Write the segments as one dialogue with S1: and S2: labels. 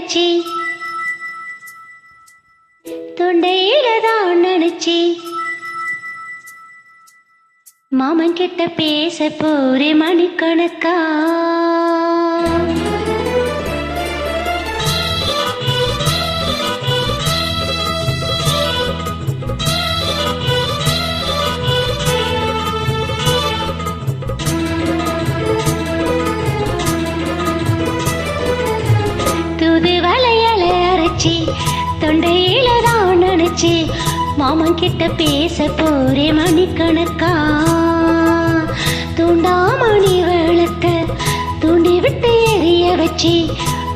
S1: அரைச்சி தொண்டையில தான் நினைச்சி மாமன் கிட்ட பேச போரே மணிக்கணக்கா. தொண்டையில தான் நினைச்சி மாமன் கிட்ட பேச போரே மணிக்கணக்கா. தூண்டாமணி விளக்க தூண்டி விட்டு எரிய வச்சு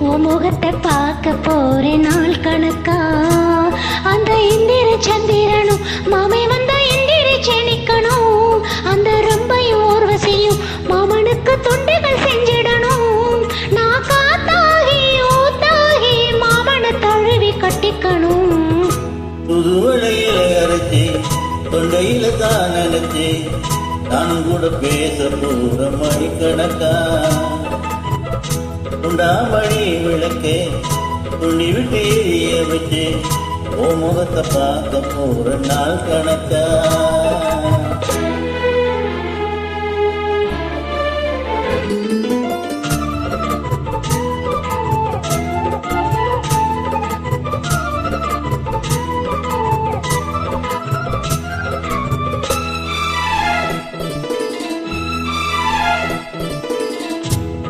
S1: உன் முகத்தை பார்க்க போரே நாள் கணக்கா. அந்த இந்திர சந்திரனும் மாமை வந்த இந்திர செணிக்கணும். அந்த ரொம்பையும் ஊர்வசியும் மாமனுக்கு தொண்டுகள் செஞ்சிடணும். நான் காத்தாகி ஊத்தாகி மாமனை தழுவி கட்டிக்கணும்.
S2: புது வளையில அரைச்சி தொண்டையில தான் நினைச்சி நானும் கூட பேச போற மணிக்கணக்கா. உண்டாமணி விளக்கே துணி விட்டு எரிய வச்சு ஓ முகத்தை பார்க்க போற நாள் கணக்கா.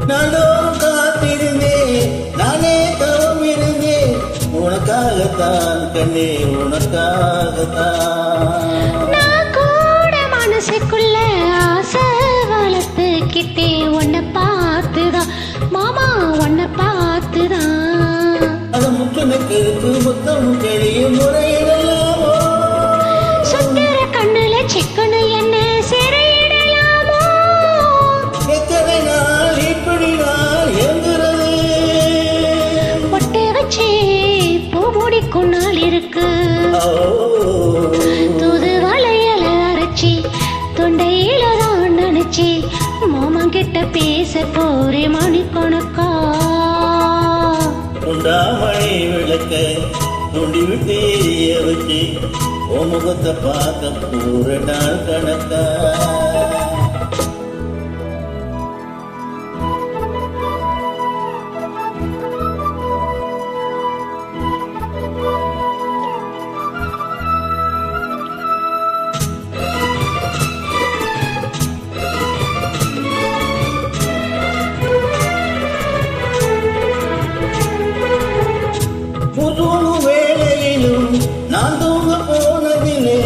S2: நானும் காத்திருந்தேன் நானே தவம் இருந்தேன் உனக்காகத்தான் கண்ணே உனக்காகத்தான்.
S1: நான் கூட மனசுக்குள்ள ஆசை வளர்த்துக்கிட்டே உன்னை பார்த்துதான் மாமா உன்னை பார்த்துதான்.
S2: அது முத்தனுக்கு முத்தம் தெளிய முறையிடலாமோ
S1: சுந்தர கண்ணுல சிக்கனு என்ன சிறையிடலாமோ.
S2: எத்தனை நாள் இப்படி நான் எங்குறது
S1: பொட்டை வச்சு பூ முடிக்கும் நாள் இருக்கு. தூது வளையல அரைச்சி தொண்டையில தான் நினைச்சி மாமன் கிட்ட பேச போரே மணிக்கணக்கா.
S2: உண்டாமணி விளக்க துண்டி விட்டு எரிய வச்சு ஓ முகத்தை பார்க்க போற நாள் கணக்கா. புது வேளையிலும் நான் தூங்க போனதிலே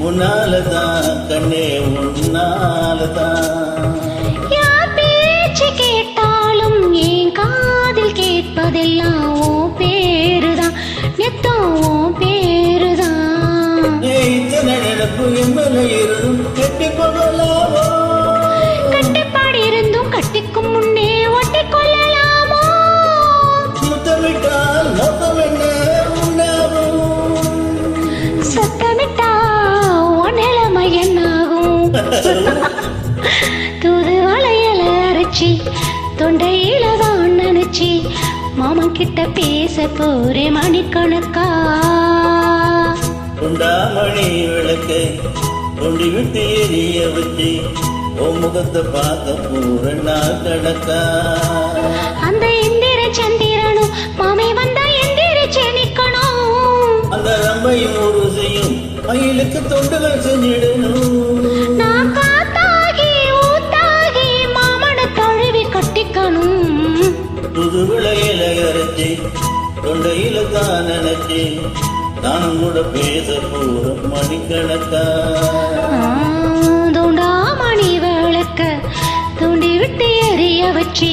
S2: உன்னாலதான் கண்ணே உன்னாலதான்.
S1: யார் பேச்சு கேட்டாலும் என் காதில் கேட்பதெல்லாம் உன் பேருதான் நெத்தம் உன் பேருதான்.
S2: இத்தனை நினப்பு எம்மல இருந்தும் கட்டி போகலாமோ
S1: கட்டிப்பாடு இருந்தும் கட்டிக்கும் முன்னே ஒட்டி கொள்ளலாமோ.
S2: முத்தமிட்டால் மொத்தம் என்ன உண்டாகும்
S1: சத்தமிட்டா உன் நிலைமை என்னாகும். தூது வளையல அரைச்சி தொண்டையில தான் நினைச்சி மாமன் கிட்ட பேச போரே மணிக்கணக்கா.
S2: உண்டாமணி விளக்கு துண்டி விட்டு எரிய வச்சு ஓ முகத்தை பார்க்க போற நாள் கணக்கா.
S1: அந்த இந்திர சந்திரனும் மாமை வந்தா எந்திர செணிக்கணும்.
S2: அந்த ரம்பையும் ஒரு செய்யும் மயிலுக்கு தொண்டுகள் செஞ்சிடணும்.
S1: நான் காத்தாகி ஊத்தாகி மாமனை தழுவி கட்டிக்கணும்.
S2: புது விளையில அரைச்சி தொண்டையில தான் நினைச்சி நானும் கூட பேச போற மணிக்கணக்கா.
S1: தூண்டாமணி விளக்க தூண்டி விட்டு எரிய வச்சு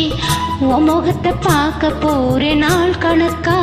S1: உன் முகத்தை பார்க்க போறே நாள் கணக்கா.